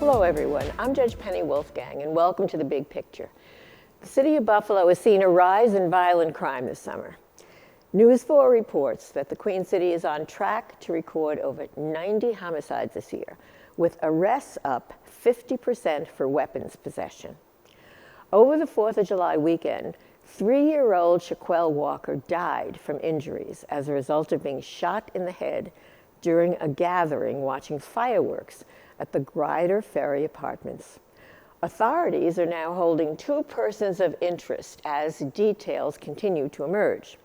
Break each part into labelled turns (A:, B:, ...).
A: Hello everyone, I'm Judge Penny Wolfgang and welcome to The Big Picture. The city of Buffalo has seen a rise in violent crime this summer. News 4 reports that the Queen City is on track to record over 90 homicides this year, with arrests up 50% for weapons possession. Over the 4th of July weekend, 3-year-old Shaquelle Walker died from injuries as a result of being shot in the head during a gathering watching fireworks at the Grider Ferry Apartments. Authorities are now holding 2 persons of interest as details continue to emerge.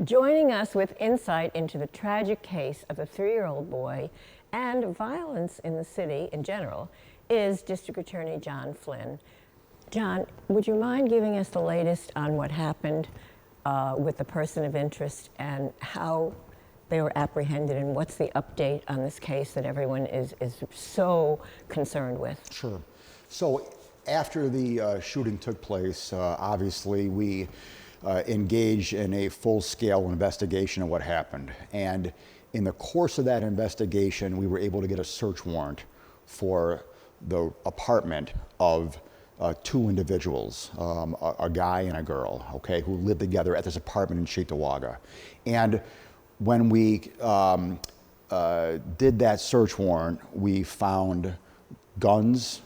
A: Joining us with insight into the tragic case of a 3-year-old boy and violence in the city in general is District Attorney John Flynn. John, would you mind giving us the latest on what happened with the person of interest and how they were apprehended, and what's the update on this case that everyone is so concerned with?
B: Sure. So after the shooting took place, obviously we engaged in a full-scale investigation of what happened. And in the course of that investigation, we were able to get a search warrant for the apartment of 2 individuals, a guy and a girl, okay, who lived together at this apartment in Cheektowaga. And when we did that search warrant, we found guns,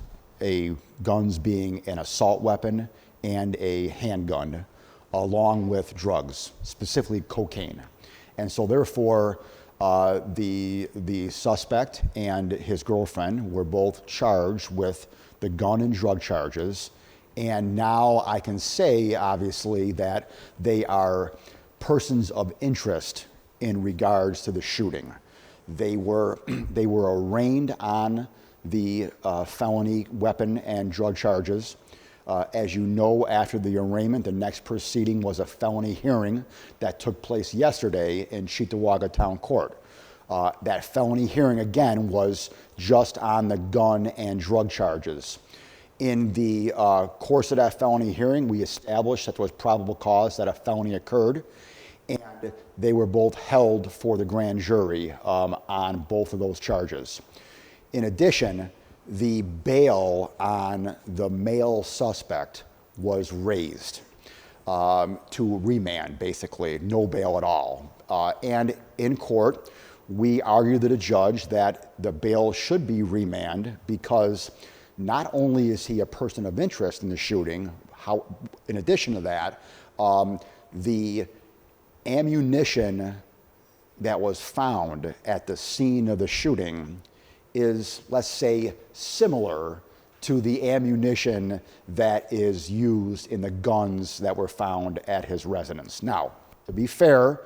B: guns being an assault weapon and a handgun, along with drugs, specifically cocaine. And so therefore, the suspect and his girlfriend were both charged with the gun and drug charges. And now I can say, obviously, that they are persons of interest in regards to the shooting. They were arraigned on the felony weapon and drug charges. As you know, after the arraignment, the next proceeding was a felony hearing that took place yesterday in Cheektowaga Town Court. That felony hearing, again, was just on the gun and drug charges. In the course of that felony hearing, we established that there was probable cause that a felony occurred, and they were both held for the grand jury on both of those charges. In addition, the bail on the male suspect was raised to remand, basically, no bail at all. And in court, we argued to the judge that the bail should be remanded because not only is he a person of interest in the shooting, in addition to that, the ammunition that was found at the scene of the shooting is, let's say, similar to the ammunition that is used in the guns that were found at his residence. Now, to be fair,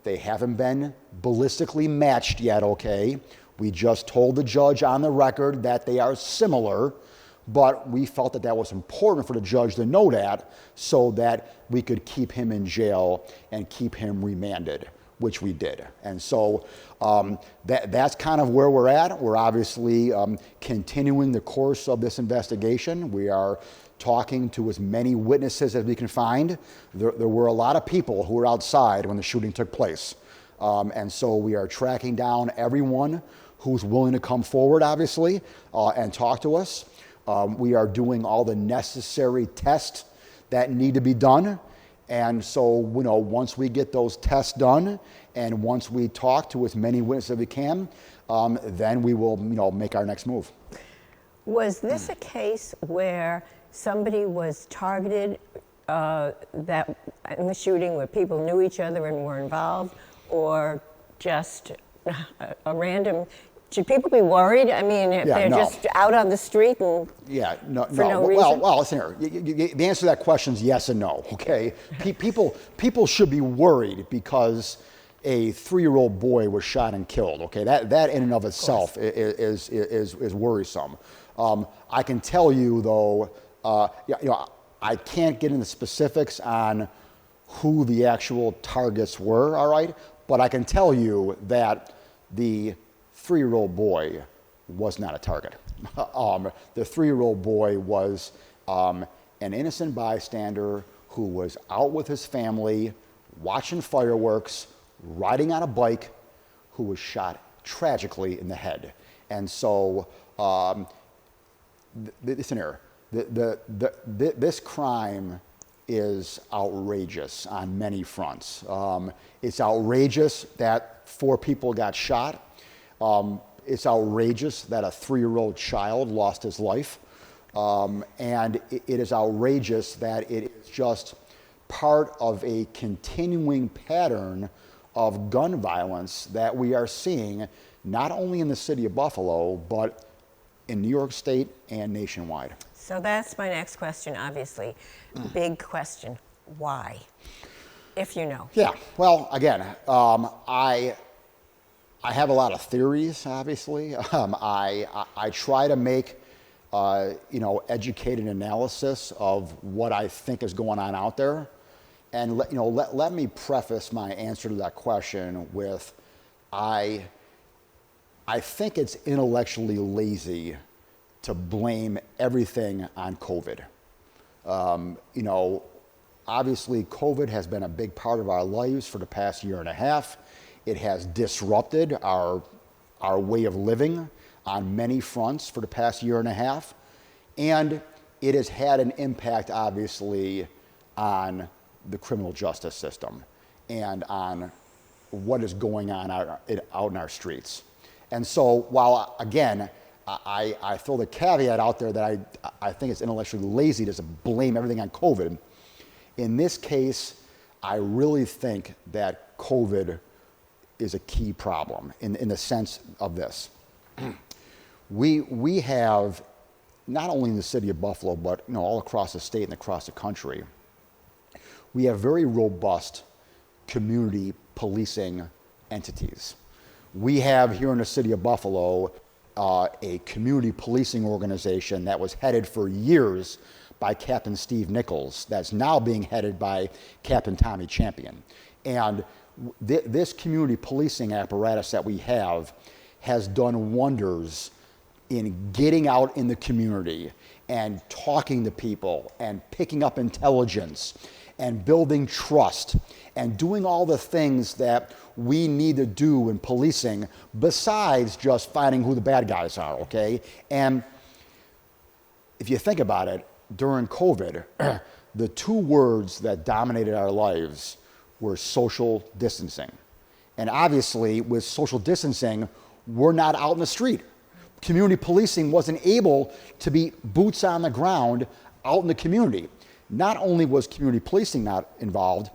B: they haven't been ballistically matched yet, okay? We just told the judge on the record that they are similar, but we felt that that was important for the judge to know that so that we could keep him in jail and keep him remanded, which we did. And so that's kind of where we're at. We're obviously continuing the course of this investigation. We are talking to as many witnesses as we can find. There were a lot of people who were outside when the shooting took place. And so we are tracking down everyone who's willing to come forward, obviously, and talk to us. We are doing all the necessary tests that need to be done. And so, once we get those tests done and once we talk to as many witnesses as we can, then we will, make our next move.
A: Was this a case where somebody was targeted that in the shooting where people knew each other and were involved, or just a random? Should people be worried? I mean, if they're just out on the street and for no reason?
B: Well, listen here. The answer to that question is yes and no. Okay, people should be worried because a 3-year-old boy was shot and killed. Okay, that in and of itself is worrisome. I can tell you though, I can't get into specifics on who the actual targets were. All right, but I can tell you that the 3-year-old boy was not a target. The 3-year-old boy was an innocent bystander who was out with his family, watching fireworks, riding on a bike, who was shot tragically in the head. And so listen here, this crime is outrageous on many fronts. It's outrageous that 4 people got shot. It's outrageous that a 3-year-old child lost his life. And it is outrageous that it is just part of a continuing pattern of gun violence that we are seeing not only in the city of Buffalo, but in New York State and nationwide.
A: So that's my next question, obviously. Big question. Why? If you know.
B: Yeah, well, again, I have a lot of theories, obviously. I try to make educated analysis of what I think is going on out there. And let me preface my answer to that question with, I think it's intellectually lazy to blame everything on COVID. Obviously COVID has been a big part of our lives for the past 1.5 years. It has disrupted our way of living on many fronts for the past 1.5 years. And it has had an impact, obviously, on the criminal justice system and on what is going on out in our streets. And so while, again, I throw the caveat out there that I think it's intellectually lazy to blame everything on COVID, in this case, I really think that COVID is a key problem in the sense of this. We have, not only in the city of Buffalo, but all across the state and across the country, we have very robust community policing entities. We have here in the city of Buffalo a community policing organization that was headed for years by Captain Steve Nichols, that's now being headed by Captain Tommy Champion. And this community policing apparatus that we have has done wonders in getting out in the community and talking to people and picking up intelligence and building trust and doing all the things that we need to do in policing besides just finding who the bad guys are, okay? And if you think about it, during COVID, the 2 words that dominated our lives were social distancing. And obviously, with social distancing, we're not out in the street. Community policing wasn't able to be boots on the ground out in the community. Not only was community policing not involved,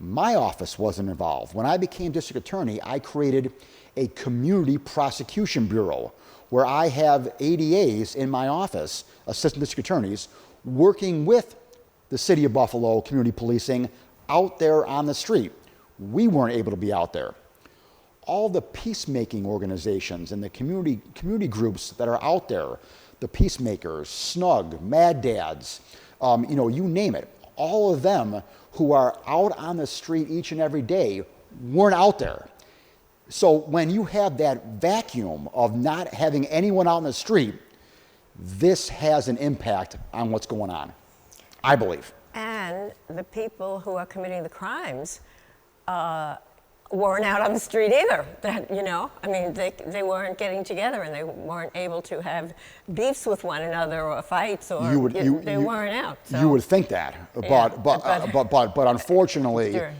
B: my office wasn't involved. When I became district attorney, I created a community prosecution bureau where I have ADAs in my office, assistant district attorneys, working with the city of Buffalo community policing out there on the street. We weren't able to be out there. All the peacemaking organizations and the community groups that are out there, the Peacemakers, SNUG, Mad Dads, you name it, all of them who are out on the street each and every day weren't out there. So when you have that vacuum of not having anyone out in the street, this has an impact on what's going on, I believe.
A: And the people who are committing the crimes weren't out on the street either. They weren't getting together and they weren't able to have beefs with one another or fights, or they weren't out. So.
B: You would think that, but unfortunately,
A: sure.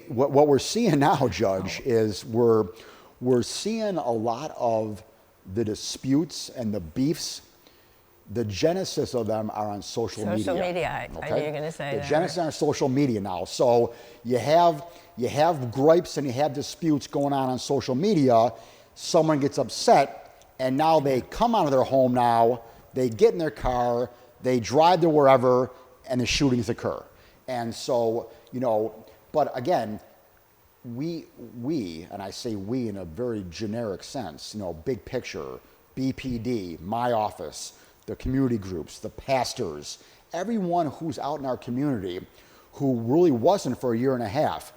B: What we're seeing now, Judge, is we're seeing a lot of the disputes and the beefs. The genesis of them are on social media.
A: Social media, I knew you were going to say that.
B: The genesis are on social media now. So you have gripes and you have disputes going on social media. Someone gets upset, and now they come out of their home now, they get in their car, they drive to wherever, and the shootings occur. And so, but again, we, and I say we in a very generic sense, big picture, BPD, my office, the community groups, the pastors, everyone who's out in our community who really wasn't for 1.5 years,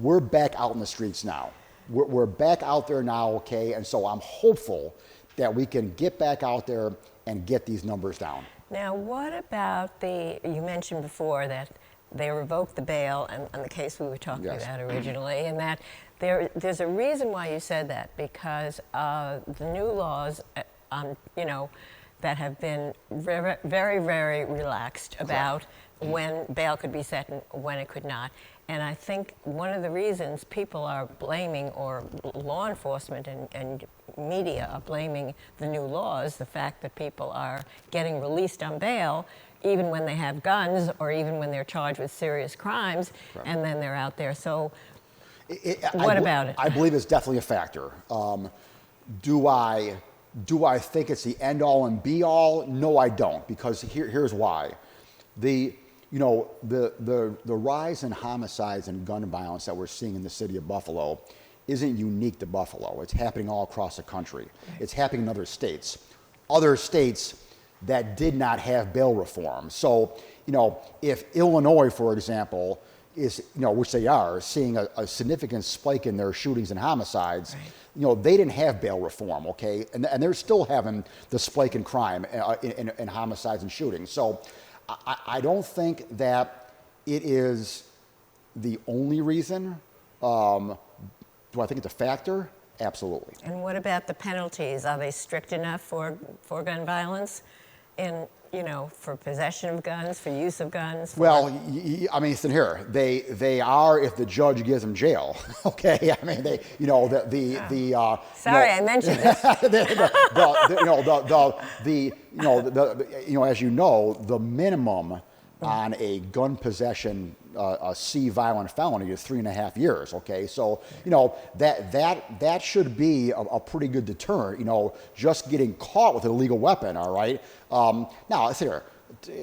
B: we're back out in the streets now. We're back out there now, okay? And so I'm hopeful that we can get back out there and get these numbers down.
A: Now, what about you mentioned before that they revoked the bail and the case we were talking about originally, and that there's a reason why you said that, because the new laws you know, that have been very, very, very relaxed about when bail could be set and when it could not. And I think one of the reasons people are blaming, or law enforcement and media are blaming the new laws, the fact that people are getting released on bail even when they have guns or even when they're charged with serious crimes, and then they're out there. So what about it?
B: I believe it's definitely a factor. Do I think it's the end all and be all? No, I don't, because here's why. The rise in homicides and gun violence that we're seeing in the city of Buffalo isn't unique to Buffalo. It's happening all across the country. It's happening in other states that did not have bail reform. So, if Illinois, for example, is, which they are, seeing a significant spike in their shootings and homicides, they didn't have bail reform, okay? And they're still having the spike in crime, in homicides and shootings. So I don't think that it is the only reason. Do I think it's a factor? Absolutely.
A: And what about the penalties? Are they strict enough for gun violence? For possession of guns, for use of guns?
B: Well, I mean, listen here. They are if the judge gives them jail. Okay, I mean,
A: Sorry, I mentioned this.
B: As you know, the minimum on a gun possession, a C violent felony is 3.5 years. Okay, so that should be a pretty good deterrent. Just getting caught with an illegal weapon. All right. Now, listen here.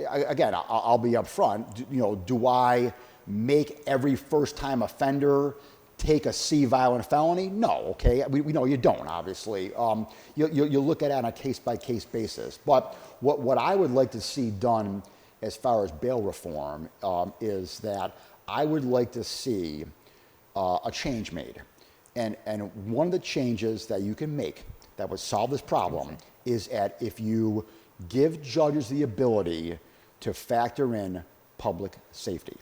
B: Again, I'll be upfront. Do I make every first-time offender take a C violent felony? No. Okay, we know you don't. Obviously, you look at it on a case-by-case basis. But what I would like to see done as far as bail reform is that I would like to see a change made. And one of the changes that you can make that would solve this problem is that if you give judges the ability to factor in public safety.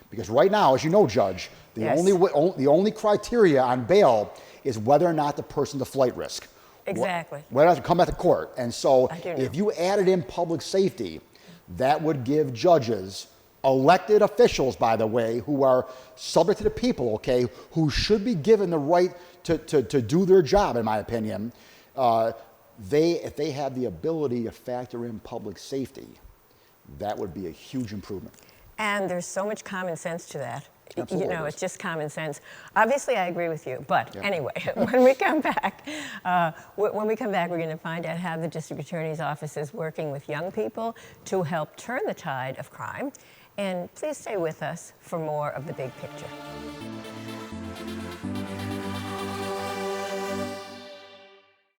B: Because right now, as you know, Judge, the only criteria on bail is whether or not the person's a flight risk.
A: Exactly.
B: Whether or not to come back to court. And so if you added in public safety, that would give judges, elected officials, by the way, who are subject to the people, okay, who should be given the right to do their job, in my opinion, if they have the ability to factor in public safety, that would be a huge improvement.
A: And there's so much common sense to that.
B: Absolutely.
A: It's just common sense. Obviously, I agree with you. But anyway, when we come back, we're going to find out how the district attorney's office is working with young people to help turn the tide of crime. And please stay with us for more of The Big Picture.